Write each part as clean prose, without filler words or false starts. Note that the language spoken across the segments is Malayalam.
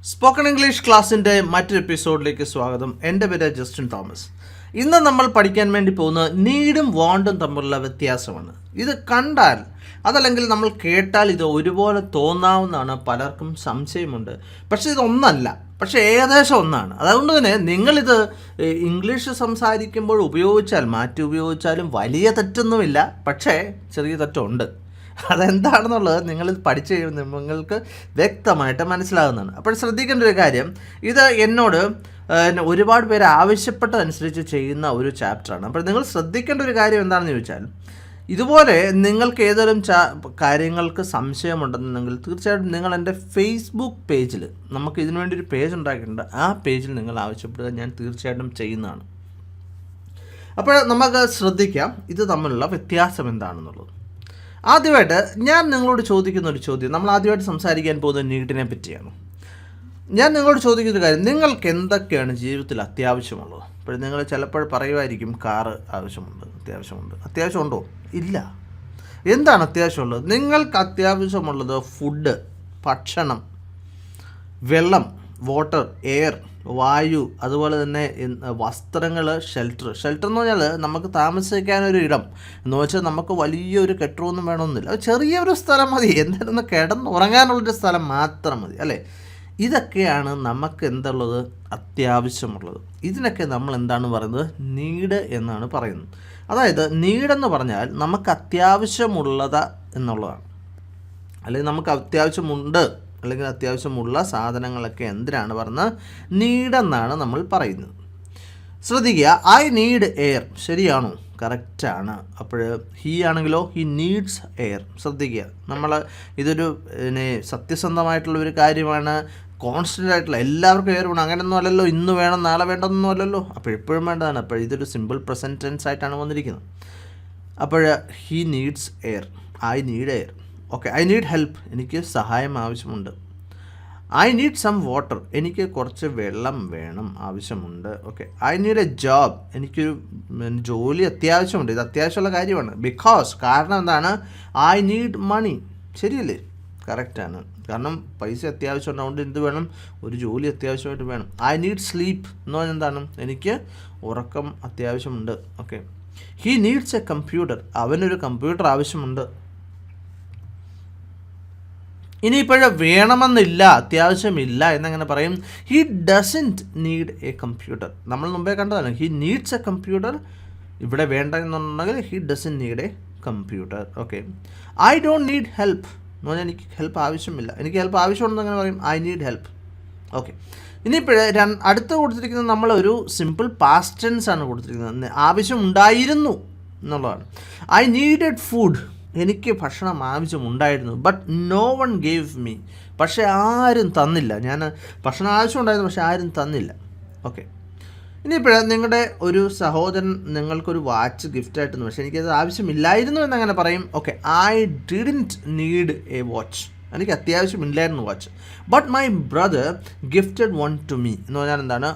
സ്പോക്കൺ ഇംഗ്ലീഷ് ക്ലാസ്സിൻ്റെ മറ്റൊരു എപ്പിസോഡിലേക്ക് സ്വാഗതം. എൻ്റെ പേര് ജസ്റ്റിൻ തോമസ്. ഇന്ന് നമ്മൾ പഠിക്കാൻ വേണ്ടി പോകുന്ന നീഡും വാണ്ടും തമ്മിലുള്ള വ്യത്യാസമാണ്. ഇത് കണ്ടാൽ അതല്ലെങ്കിൽ നമ്മൾ കേട്ടാൽ ഇത് ഒരുപോലെ തോന്നാവുന്നതാണ്. പലർക്കും സംശയമുണ്ട്. പക്ഷേ ഇതൊന്നല്ല, പക്ഷേ ഏകദേശം ഒന്നാണ്. അതുകൊണ്ട് തന്നെ നിങ്ങളിത് ഇംഗ്ലീഷ് സംസാരിക്കുമ്പോൾ ഉപയോഗിച്ചാൽ മാറ്റി ഉപയോഗിച്ചാലും വലിയ തെറ്റൊന്നുമില്ല, പക്ഷേ ചെറിയ തെറ്റുണ്ട്. അതെന്താണെന്നുള്ളത് നിങ്ങളിത് പഠിച്ചു കഴിയുമ്പോൾ നിങ്ങൾക്ക് വ്യക്തമായിട്ട് മനസ്സിലാകുന്നതാണ്. അപ്പോൾ ശ്രദ്ധിക്കേണ്ട ഒരു കാര്യം, ഇത് എന്നോട് ഒരുപാട് പേര് ആവശ്യപ്പെട്ടതനുസരിച്ച് ചെയ്യുന്ന ഒരു ചാപ്റ്ററാണ്. അപ്പോൾ നിങ്ങൾ ശ്രദ്ധിക്കേണ്ട ഒരു കാര്യം എന്താണെന്ന് ചോദിച്ചാൽ, ഇതുപോലെ നിങ്ങൾക്ക് ഏതെങ്കിലും കാര്യങ്ങൾക്ക് സംശയമുണ്ടെന്നുണ്ടെങ്കിൽ തീർച്ചയായിട്ടും നിങ്ങൾ എൻ്റെ ഫേസ്ബുക്ക് പേജിൽ, നമുക്ക് ഇതിനു വേണ്ടി ഒരു പേജ് ഉണ്ടാക്കിയിട്ടുണ്ട്, ആ പേജിൽ നിങ്ങൾ ആവശ്യപ്പെടുക, ഞാൻ തീർച്ചയായിട്ടും ചെയ്യുന്നതാണ്. അപ്പോൾ നമുക്ക് ശ്രദ്ധിക്കാം ഇത് തമ്മിലുള്ള വ്യത്യാസം എന്താണെന്നുള്ളത്. ആദ്യമായിട്ട് ഞാൻ നിങ്ങളോട് ചോദിക്കുന്ന ഒരു ചോദ്യം, നമ്മൾ ആദ്യമായിട്ട് സംസാരിക്കാൻ പോകുന്ന നീഡിനെ പറ്റിയാണ്. ഞാൻ നിങ്ങളോട് ചോദിക്കുന്ന ഒരു കാര്യം, നിങ്ങൾക്ക് എന്തൊക്കെയാണ് ജീവിതത്തിൽ അത്യാവശ്യമുള്ളത്? അപ്പോൾ നിങ്ങൾ ചിലപ്പോൾ പറയുമായിരിക്കും കാറ് അത്യാവശ്യമുണ്ട്. അത്യാവശ്യമുണ്ടോ? ഇല്ല. എന്താണ് അത്യാവശ്യമുള്ളത്? നിങ്ങൾക്ക് അത്യാവശ്യമുള്ളത് ഫുഡ്, ഭക്ഷണം, വെള്ളം, വാട്ടർ, എയർ, വായു, അതുപോലെ തന്നെ വസ്ത്രങ്ങൾ, ഷെൽട്ടർ എന്ന് പറഞ്ഞാൽ നമുക്ക് താമസിക്കാനൊരു ഇടം എന്ന് വെച്ചാൽ നമുക്ക് വലിയൊരു കെട്ടിടമൊന്നും വേണമെന്നില്ല, ചെറിയൊരു സ്ഥലം മതി, എന്തായാലും ഒന്ന് കിടന്നുറങ്ങാനുള്ളൊരു സ്ഥലം മാത്രം മതി, അല്ലേ? ഇതൊക്കെയാണ് നമുക്ക് എന്തുള്ളത്, അത്യാവശ്യമുള്ളത്. ഇതിനൊക്കെ നമ്മൾ എന്താണ് പറയുന്നത്, നീഡ് എന്നാണ് പറയുന്നത്. അതായത് നീഡെന്ന് പറഞ്ഞാൽ നമുക്ക് അത്യാവശ്യമുള്ളത് എന്നുള്ളതാണ്, അല്ലെങ്കിൽ നമുക്ക് അത്യാവശ്യമുണ്ട് അല്ലെങ്കിൽ അത്യാവശ്യമുള്ള സാധനങ്ങളൊക്കെ എന്തിനാണ് പറഞ്ഞത്, നീഡെന്നാണ് നമ്മൾ പറയുന്നത്. ശ്രദ്ധിക്കുക, ഐ നീഡ് എയർ, ശരിയാണോ? കറക്റ്റാണ്. അപ്പോൾ ഹീ ആണെങ്കിലോ, ഹി നീഡ്സ് എയർ. ശ്രദ്ധിക്കുക, നമ്മൾ ഇതൊരു സത്യസന്ധമായിട്ടുള്ള ഒരു കാര്യമാണ്. കോൺസ്റ്റൻ്റ് ആയിട്ടുള്ള എല്ലാവർക്കും എയർ വേണം അങ്ങനെയൊന്നും അല്ലല്ലോ, ഇന്ന് വേണം നാളെ വേണ്ടെന്നൊന്നും അല്ലല്ലോ, അപ്പോൾ എപ്പോഴും വേണ്ടതാണ്. അപ്പോൾ ഇതൊരു സിമ്പിൾ പ്രസൻറ്റ് ടെൻസ് ആയിട്ടാണ് വന്നിരിക്കുന്നത്. അപ്പോൾ he needs air, I need air. Okay, I need help, എനിക്ക് സഹായം ആവശ്യമുണ്ട്. ഐ നീഡ് സം വാട്ടർ, എനിക്ക് കുറച്ച് വെള്ളം വേണം, ആവശ്യമുണ്ട്. Okay, I need A job, എനിക്കൊരു ജോലി അത്യാവശ്യമുണ്ട്, ഇത് അത്യാവശ്യമുള്ള കാര്യമാണ്. കാരണം എന്താണ്, ഐ നീഡ് മണി, ശരിയല്ലേ? കറക്റ്റാണ്. കാരണം പൈസ അത്യാവശ്യം ഉണ്ടാവുകൊണ്ട് എന്ത് വേണം, ഒരു ജോലി അത്യാവശ്യമായിട്ട് വേണം. ഐ നീഡ് സ്ലീപ്പ് എന്ന് പറഞ്ഞാൽ എന്താണ്, എനിക്ക് ഉറക്കം അത്യാവശ്യമുണ്ട്. Okay, he needs a computer, അവനൊരു കമ്പ്യൂട്ടർ ആവശ്യമുണ്ട്. ഇനിയിപ്പോഴേ വേണമെന്നില്ല, അത്യാവശ്യമില്ല എന്നങ്ങനെ പറയും. He doesn't need a computer, നമ്മൾ മുമ്പേ കണ്ടതാണ്. ഹി നീഡ്സ് എ കമ്പ്യൂട്ടർ, ഇവിടെ വേണ്ട എന്നുണ്ടെങ്കിൽ he doesn't need a computer. Okay, I don't need help എന്ന് പറഞ്ഞാൽ എനിക്ക് ഹെൽപ്പ് ആവശ്യമില്ല, എനിക്ക് ഹെൽപ്പ് ആവശ്യമുണ്ടെന്ന് അങ്ങനെ പറയും, ഐ നീഡ് ഹെൽപ്പ്. ഓക്കെ, ഇനിയിപ്പോഴേ അടുത്ത് കൊടുത്തിരിക്കുന്നത് നമ്മളൊരു സിമ്പിൾ പാസ്റ്റ് ടെൻസ് ആണ് കൊടുത്തിരിക്കുന്നത്, ആവശ്യമുണ്ടായിരുന്നു എന്നുള്ളതാണ്. ഐ നീഡഡ് ഫുഡ്, എനിക്ക് ഭക്ഷണം ആവശ്യമുണ്ടായിരുന്നു. But no one gave me, പക്ഷേ ആരും തന്നില്ല. ഞാൻ ഭക്ഷണം ആവശ്യമുണ്ടായിരുന്നു, പക്ഷേ ആരും തന്നില്ല. ഓക്കെ, ഇനിയിപ്പോഴേ നിങ്ങളുടെ ഒരു സഹോദരൻ നിങ്ങൾക്കൊരു വാച്ച് ഗിഫ്റ്റായിട്ട് തന്നു, പക്ഷേ എനിക്കത് ആവശ്യമില്ലായിരുന്നു എന്നങ്ങനെ പറയും. Okay, I didn't need a watch, എനിക്ക് അത്യാവശ്യമില്ലായിരുന്നു watch. But my brother gifted one to me എന്ന് പറഞ്ഞാൽ എന്താണ്,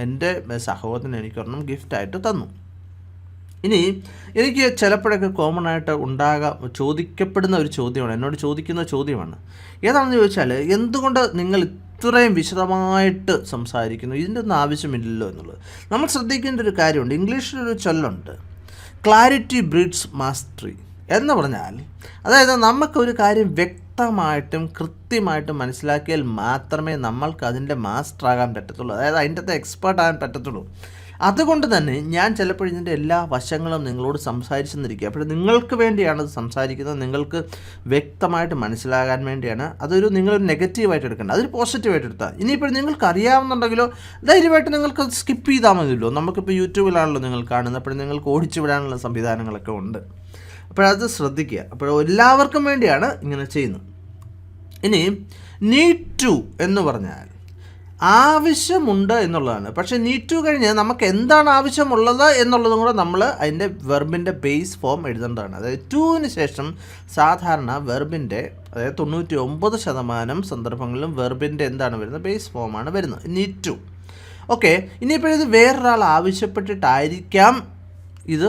എൻ്റെ സഹോദരൻ എനിക്കൊരെണ്ണം ഗിഫ്റ്റായിട്ട് തന്നു. ഇനി എനിക്ക് ചിലപ്പോഴൊക്കെ കോമൺ ആയിട്ട് ചോദിക്കപ്പെടുന്ന ഒരു ചോദ്യമാണ്, എന്നോട് ചോദിക്കുന്ന ചോദ്യമാണ്. ഏതാണെന്ന് ചോദിച്ചാൽ, എന്തുകൊണ്ട് നിങ്ങൾ ഇത്രയും വിശദമായിട്ട് സംസാരിക്കുന്നു, ഇതിൻ്റെ ഒന്നും ആവശ്യമില്ലല്ലോ എന്നുള്ളത്. നമ്മൾ ശ്രദ്ധിക്കേണ്ട ഒരു കാര്യമുണ്ട്, ഇംഗ്ലീഷിലൊരു ചൊല്ലുണ്ട്, ക്ലാരിറ്റി ബ്രീഡ്സ് മാസ്റ്ററി എന്ന് പറഞ്ഞാൽ, അതായത് നമുക്കൊരു കാര്യം വ്യക്തമായിട്ടും കൃത്യമായിട്ടും മനസ്സിലാക്കിയാൽ മാത്രമേ നമ്മൾക്ക് അതിൻ്റെ മാസ്റ്റർ ആകാൻ പറ്റത്തുള്ളൂ, അതായത് അതിൻ്റെ എക്സ്പേർട്ട് ആകാൻ പറ്റത്തുള്ളൂ. അതുകൊണ്ട് തന്നെ ഞാൻ ചിലപ്പോൾ ഇതിൻ്റെ എല്ലാ വശങ്ങളും നിങ്ങളോട് സംസാരിച്ചെന്നിരിക്കുക. അപ്പോൾ നിങ്ങൾക്ക് വേണ്ടിയാണ് ഇത് സംസാരിക്കുന്നത്, നിങ്ങൾക്ക് വ്യക്തമായിട്ട് മനസ്സിലാകാൻ വേണ്ടിയാണ്. അതൊരു നിങ്ങളൊരു നെഗറ്റീവായിട്ട് എടുക്കേണ്ട, അതൊരു പോസിറ്റീവായിട്ട് എടുത്താൽ. ഇനിയിപ്പോൾ നിങ്ങൾക്ക് അറിയാവുന്നുണ്ടെങ്കിലോ ധൈര്യമായിട്ട് നിങ്ങൾക്ക് സ്കിപ്പ് ചെയ്താൽ മതിയല്ലോ. നമുക്കിപ്പോൾ യൂട്യൂബിലാണല്ലോ നിങ്ങൾ കാണുന്നത്, അപ്പോൾ നിങ്ങൾക്ക് ഓടിച്ചു വിടാനുള്ള സംവിധാനങ്ങളൊക്കെ ഉണ്ട്. അപ്പോഴത് ശ്രദ്ധിക്കുക. അപ്പോൾ എല്ലാവർക്കും വേണ്ടിയാണ് ഇങ്ങനെ ചെയ്യുന്നത്. ഇനി നീഡ് ടു എന്ന് പറഞ്ഞാൽ ആവശ്യമുണ്ട് എന്നുള്ളതാണ്. പക്ഷേ നീഡ് ടു കഴിഞ്ഞ് നമുക്ക് എന്താണ് ആവശ്യമുള്ളത് എന്നുള്ളതും കൂടെ നമ്മൾ അതിൻ്റെ വെർബിൻ്റെ ബേസ് ഫോം എഴുതേണ്ടതാണ്. അതായത് ടുവിന് ശേഷം സാധാരണ വെർബിൻ്റെ, അതായത് 99% സന്ദർഭങ്ങളിലും വെർബിൻ്റെ എന്താണ് വരുന്നത്, ബേസ് ഫോമാണ് വരുന്നത്, നീഡ് ടു. ഓക്കെ, ഇനിയിപ്പോൾ ഇത് വേറൊരാൾ ആവശ്യപ്പെട്ടിട്ടായിരിക്കാം ഇത്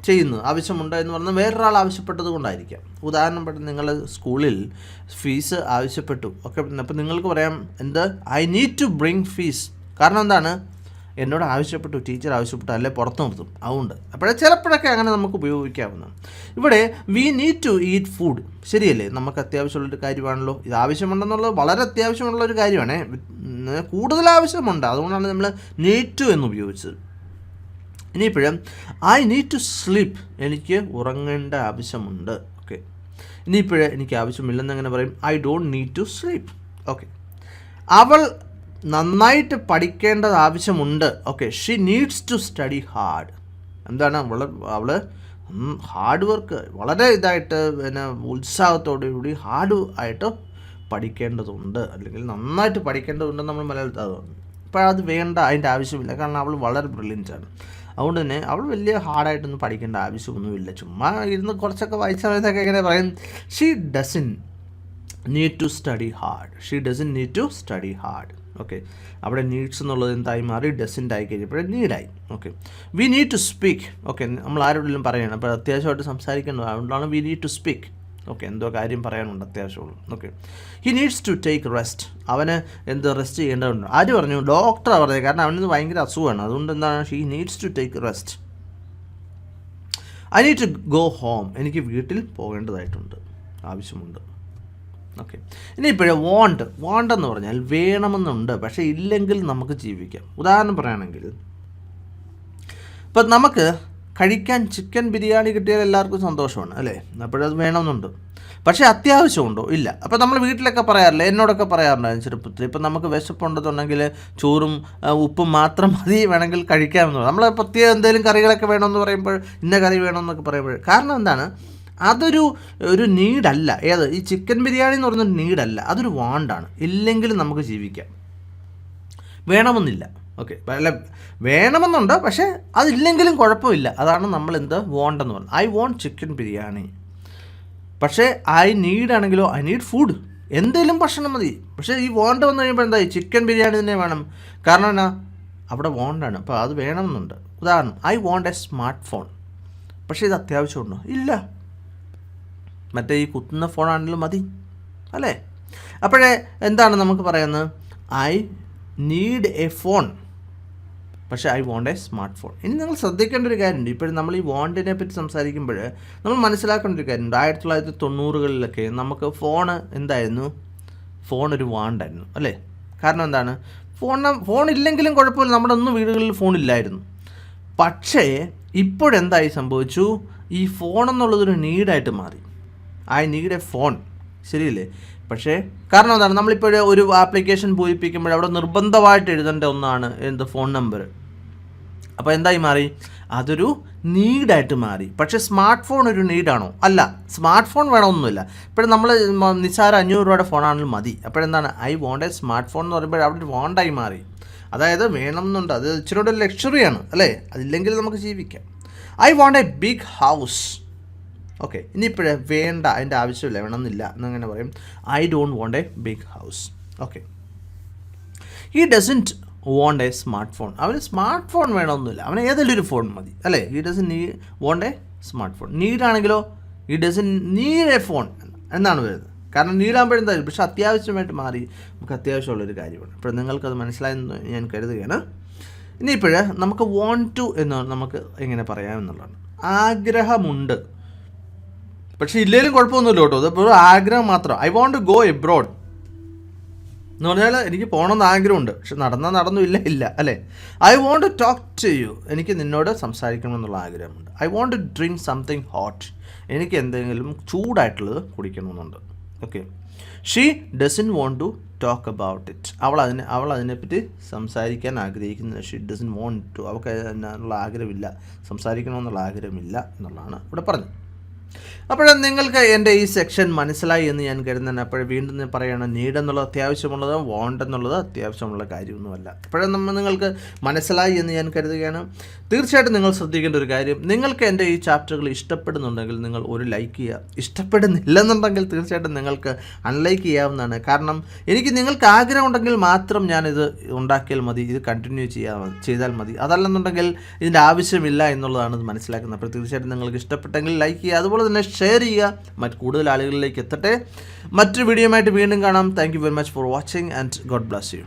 ചെയ്യുന്നു, ആവശ്യമുണ്ട് എന്ന് പറഞ്ഞാൽ വേറൊരാൾ ആവശ്യപ്പെട്ടത് കൊണ്ടായിരിക്കാം. ഉദാഹരണം പറഞ്ഞാൽ നിങ്ങൾ സ്കൂളിൽ ഫീസ് ആവശ്യപ്പെട്ടു, ഓക്കെ. അപ്പോൾ നിങ്ങൾക്ക് പറയാം എന്ത്, I need to bring fees. കാരണം എന്താണ്, എന്നോട് ആവശ്യപ്പെട്ടു, ടീച്ചർ ആവശ്യപ്പെട്ടു, അല്ലെ പുറത്ത് നിർത്തും, അതുകൊണ്ട്. അപ്പോഴേ ചിലപ്പോഴൊക്കെ അങ്ങനെ നമുക്ക് ഉപയോഗിക്കാവുന്ന. ഇവിടെ we need to eat food, ശരിയല്ലേ, നമുക്ക് അത്യാവശ്യമുള്ളൊരു കാര്യമാണല്ലോ. ഇത് ആവശ്യമുണ്ടെന്നുള്ളത് വളരെ അത്യാവശ്യമുള്ളൊരു കാര്യമാണ്, കൂടുതൽ ആവശ്യമുണ്ട്, അതുകൊണ്ടാണ് നമ്മൾ നീഡ് ടു എന്ന് ഉപയോഗിച്ചത്. ഇനിയിപ്പോഴും ഐ നീഡ് ടു സ്ലീപ്പ്, എനിക്ക് ഉറങ്ങേണ്ട ആവശ്യമുണ്ട്, ഓക്കെ. ഇനിയിപ്പോഴും എനിക്ക് ആവശ്യമില്ലെന്ന് എങ്ങനെ പറയും, I don't need to sleep, okay. അവൾ നന്നായിട്ട് പഠിക്കേണ്ടത് ആവശ്യമുണ്ട്, okay. She needs to study hard. എന്താണ്, അവൾ ഹാർഡ് വർക്ക് വളരെ ഇതായിട്ട് പിന്നെ ഉത്സാഹത്തോടുകൂടി ഹാർഡ് ആയിട്ട് പഠിക്കേണ്ടതുണ്ട്, അല്ലെങ്കിൽ നന്നായിട്ട് പഠിക്കേണ്ടതുണ്ടെന്ന് നമ്മൾ മലയാളത്തിൽ. അപ്പോൾ അത് വേണ്ട, അതിൻ്റെ ആവശ്യമില്ല, കാരണം അവൾ വളരെ ബ്രില്യൻ്റാണ്. അതുകൊണ്ട് തന്നെ അവൾ വലിയ ഹാർഡായിട്ടൊന്നും പഠിക്കേണ്ട ആവശ്യമൊന്നുമില്ല, ചുമ്മാ ഇരുന്ന് കുറച്ചൊക്കെ വായിച്ച സമയത്തൊക്കെ എങ്ങനെ പറയും, she doesn't need to study hard, she doesn't need to study hard, okay. അവിടെ നീഡ്സ് എന്നുള്ളത് എന്തായി മാറി, ഡസൻ്റ് ആയി കഴിഞ്ഞപ്പോഴേ നീഡായി, okay. We need to speak, okay. നമ്മൾ ആരോടെങ്കിലും പറയണം, അപ്പോൾ അത്യാവശ്യമായിട്ട് സംസാരിക്കേണ്ടത്, അതുകൊണ്ടാണ് we need to speak, okay. എന്തോ കാര്യം പറയാനുണ്ട് അത്യാവശ്യമുള്ളൂ, okay. He needs to take rest, അവന് എന്ത് റെസ്റ്റ് ചെയ്യേണ്ടതുണ്ട്. ആര് പറഞ്ഞു, ഡോക്ടറാണ് പറഞ്ഞത്, കാരണം അവന് ഭയങ്കര അസുഖമാണ്, അതുകൊണ്ട് എന്താണ്, he needs to take rest. I need to go home, എനിക്ക് വീട്ടിൽ പോകേണ്ടതായിട്ടുണ്ട്, ആവശ്യമുണ്ട്, ഓക്കെ. ഇനിയിപ്പോഴേ വാണ്ട് എന്ന് പറഞ്ഞാൽ വേണമെന്നുണ്ട്, പക്ഷേ ഇല്ലെങ്കിൽ നമുക്ക് ജീവിക്കാം. ഉദാഹരണം പറയുകയാണെങ്കിൽ, ഇപ്പം നമുക്ക് കഴിക്കാൻ ചിക്കൻ ബിരിയാണി കിട്ടിയാൽ എല്ലാവർക്കും സന്തോഷമാണ്, അല്ലേ, അപ്പോഴത് വേണമെന്നുണ്ട്, പക്ഷേ അത്യാവശ്യമുണ്ടോ, ഇല്ല. അപ്പോൾ നമ്മൾ വീട്ടിലൊക്കെ പറയാറില്ല, എന്നോടൊക്കെ പറയാറുണ്ട് ചെറുപ്പത്തിൽ, ഇപ്പം നമുക്ക് വിശപ്പുണ്ടെന്നുണ്ടെങ്കിൽ ചോറും ഉപ്പും മാത്രം മതി, വേണമെങ്കിൽ കഴിക്കാമെന്ന് പറയും. നമ്മൾ പ്രത്യേകം എന്തെങ്കിലും കറികളൊക്കെ വേണമെന്ന് പറയുമ്പോൾ, ഇന്ന കറി വേണമെന്നൊക്കെ പറയുമ്പോൾ, കാരണം എന്താണ്, അതൊരു നീഡല്ല. ഏത്, ഈ ചിക്കൻ ബിരിയാണി എന്ന് പറയുന്നൊരു നീഡല്ല, അതൊരു വാണ്ടാണ്. ഇല്ലെങ്കിലും നമുക്ക് ജീവിക്കാം, വേണമെന്നില്ല, ഓക്കെ. അല്ല, വേണമെന്നുണ്ട്, പക്ഷേ അതില്ലെങ്കിലും കുഴപ്പമില്ല, അതാണ് നമ്മൾ എന്ത് വാണ്ടെന്ന് പറയുന്നത്. ഐ വോണ്ട് ചിക്കൻ ബിരിയാണി, പക്ഷേ ഐ നീഡ് ആണെങ്കിലോ, ഐ നീഡ് ഫുഡ്, എന്തെങ്കിലും ഭക്ഷണം മതി. പക്ഷേ ഈ വാണ്ട് വന്നു കഴിയുമ്പോൾ എന്തായി, ചിക്കൻ ബിരിയാണി തന്നെ വേണം, കാരണം എന്നാ, അവിടെ വാണ്ടാണ്, അപ്പോൾ അത് വേണമെന്നുണ്ട്. ഉദാഹരണം, I want a smart phone, പക്ഷേ ഇത് അത്യാവശ്യമുണ്ടോ, ഇല്ല, മറ്റേ ഈ കുത്തുന്ന ഫോണാണെങ്കിലും മതി, അല്ലേ. അപ്പോഴേ എന്താണ് നമുക്ക് പറയുന്നത്, ഐ നീഡ് എ ഫോൺ, പക്ഷേ I want a smart phone. ഇനി നിങ്ങൾ ശ്രദ്ധിക്കേണ്ട ഒരു കാര്യമുണ്ട്, ഇപ്പോഴും നമ്മൾ ഈ വാണ്ടിനെ പറ്റി സംസാരിക്കുമ്പോൾ നമ്മൾ മനസ്സിലാക്കേണ്ട ഒരു കാര്യമുണ്ട്. 1990-കളിലൊക്കെ നമുക്ക് ഫോൺ എന്തായിരുന്നു, ഫോൺ ഒരു വാണ്ടായിരുന്നു, അല്ലേ. കാരണം എന്താണ്, ഫോൺ ഇല്ലെങ്കിലും കുഴപ്പമില്ല, നമ്മുടെ ഒന്നും വീടുകളിൽ ഫോണില്ലായിരുന്നു. പക്ഷേ ഇപ്പോഴെന്തായി സംഭവിച്ചു, ഈ ഫോൺ എന്നുള്ളതൊരു നീഡായിട്ട് മാറി. ഐ നീഡ് എ ഫോൺ, ശരിയല്ലേ. പക്ഷേ കാരണം എന്താണ്, നമ്മളിപ്പോൾ ഒരു ആപ്ലിക്കേഷൻ പൂരിപ്പിക്കുമ്പോൾ അവിടെ നിർബന്ധമായിട്ട് എഴുതേണ്ട ഒന്നാണ് എന്ത്, ഫോൺ നമ്പർ. അപ്പോൾ എന്തായി മാറി, അതൊരു നീഡായിട്ട് മാറി. പക്ഷേ സ്മാർട്ട് ഫോൺ ഒരു നീഡാണോ, അല്ല, സ്മാർട്ട് ഫോൺ വേണമെന്നൊന്നുമില്ല. ഇപ്പോഴും നമ്മൾ നിസ്സാര 500 രൂപയുടെ ഫോണാണെങ്കിലും മതി. അപ്പോഴെന്താണ്, I want a smartphone എന്ന് പറയുമ്പോൾ അവിടെ ഒരു വാണ്ടായി മാറി. അതായത് വേണമെന്നുണ്ട്, അത് ഇച്ചിരി കൂടെ ലക്ഷറിയാണ്, അല്ലേ, അതില്ലെങ്കിൽ നമുക്ക് ജീവിക്കാം. I want a big house, okay. ഇനിയിപ്പോഴേ വേണ്ട, അതിൻ്റെ ആവശ്യമില്ല, വേണമെന്നില്ല എന്നങ്ങനെ പറയും, I don't want a big house, okay. He doesn't want a smartphone, അവന് സ്മാർട്ട് ഫോൺ വേണമെന്നില്ല, അവന് ഏതെങ്കിലും ഒരു ഫോൺ മതി, അല്ലേ. He doesn't want a smartphone. നീഡാണെങ്കിലോ, he doesn't need a phone എന്നാണ് വരുന്നത്, കാരണം നീഡാകുമ്പോഴെന്തായാലും, പക്ഷേ അത്യാവശ്യമായിട്ട് മാറി, നമുക്ക് അത്യാവശ്യമുള്ളൊരു കാര്യമാണ്. അപ്പോൾ നിങ്ങൾക്കത് മനസ്സിലായെന്ന് ഞാൻ കരുതുകയാണ്. ഇനിയിപ്പോഴേ നമുക്ക് വോണ്ട് ടു എന്ന് നമുക്ക് എങ്ങനെ പറയാമെന്നുള്ളതാണ്. ആഗ്രഹമുണ്ട്, പക്ഷേ ഇല്ലെങ്കിലും കുഴപ്പമൊന്നുമില്ല കേട്ടോ, അതിപ്പോൾ ആഗ്രഹം മാത്രം. I want to go abroad എന്ന് പറഞ്ഞാൽ എനിക്ക് പോകണമെന്ന് ആഗ്രഹമുണ്ട്, പക്ഷെ നടന്നു ഇല്ല, അല്ലേ. I want to talk to you, എനിക്ക് നിന്നോട് സംസാരിക്കണമെന്നുള്ള ആഗ്രഹമുണ്ട്. I want to drink something hot, എനിക്ക് എന്തെങ്കിലും ചൂടായിട്ടുള്ളത് കുടിക്കണമെന്നുണ്ട്, okay. She doesn't want to talk about it, അവൾ അതിനെപ്പറ്റി സംസാരിക്കാൻ ആഗ്രഹിക്കുന്നില്ല. ഷീ ഡസൻ വോണ്ട് ടു, അവൾക്ക് അതിനുള്ള ആഗ്രഹമില്ല, സംസാരിക്കണമെന്നുള്ള ആഗ്രഹമില്ല എന്നുള്ളതാണ് ഇവിടെ പറഞ്ഞത്. അപ്പോഴും നിങ്ങൾക്ക് എൻ്റെ ഈ സെക്ഷൻ മനസ്സിലായി എന്ന് ഞാൻ കരുതുന്നു. അപ്പോഴും വീണ്ടും ഞാൻ പറയുകയാണ്, നീഡ് എന്നുള്ളത് അത്യാവശ്യമുള്ളത്, വോണ്ട് എന്നുള്ളത് അത്യാവശ്യമുള്ള കാര്യമൊന്നുമല്ല. അപ്പോഴും നിങ്ങൾക്ക് മനസ്സിലായി എന്ന് ഞാൻ കരുതുകയാണ്. തീർച്ചയായിട്ടും നിങ്ങൾ ശ്രദ്ധിക്കേണ്ട ഒരു കാര്യം, നിങ്ങൾക്ക് എൻ്റെ ഈ ചാപ്റ്ററുകൾ ഇഷ്ടപ്പെടുന്നുണ്ടെങ്കിൽ നിങ്ങൾ ഒരു ലൈക്ക് ചെയ്യുക. ഇഷ്ടപ്പെടുന്നില്ലെന്നുണ്ടെങ്കിൽ തീർച്ചയായിട്ടും നിങ്ങൾക്ക് അൺലൈക്ക് ചെയ്യാവുന്നതാണ്. കാരണം എനിക്ക് നിങ്ങൾക്ക് ആഗ്രഹം ഉണ്ടെങ്കിൽ മാത്രം ഞാനിത് ഉണ്ടാക്കിയാൽ മതി, ഇത് കണ്ടിന്യൂ ചെയ്താൽ മതി. അതല്ലെന്നുണ്ടെങ്കിൽ ഇതിൻ്റെ ആവശ്യമില്ല എന്നുള്ളതാണ് ഇത് മനസ്സിലാക്കുന്നത്. അപ്പോൾ തീർച്ചയായിട്ടും നിങ്ങൾക്ക് ഇഷ്ടപ്പെട്ടെങ്കിൽ ലൈക്ക് ചെയ്യുക, അതുപോലെ തന്നെ ഷെയർ ചെയ്യുക, കൂടുതൽ ആളുകളിലേക്ക് എത്തട്ടെ. മറ്റൊരു വീഡിയോയുമായിട്ട് വീണ്ടും കാണാം. Thank you very much for watching and God bless you.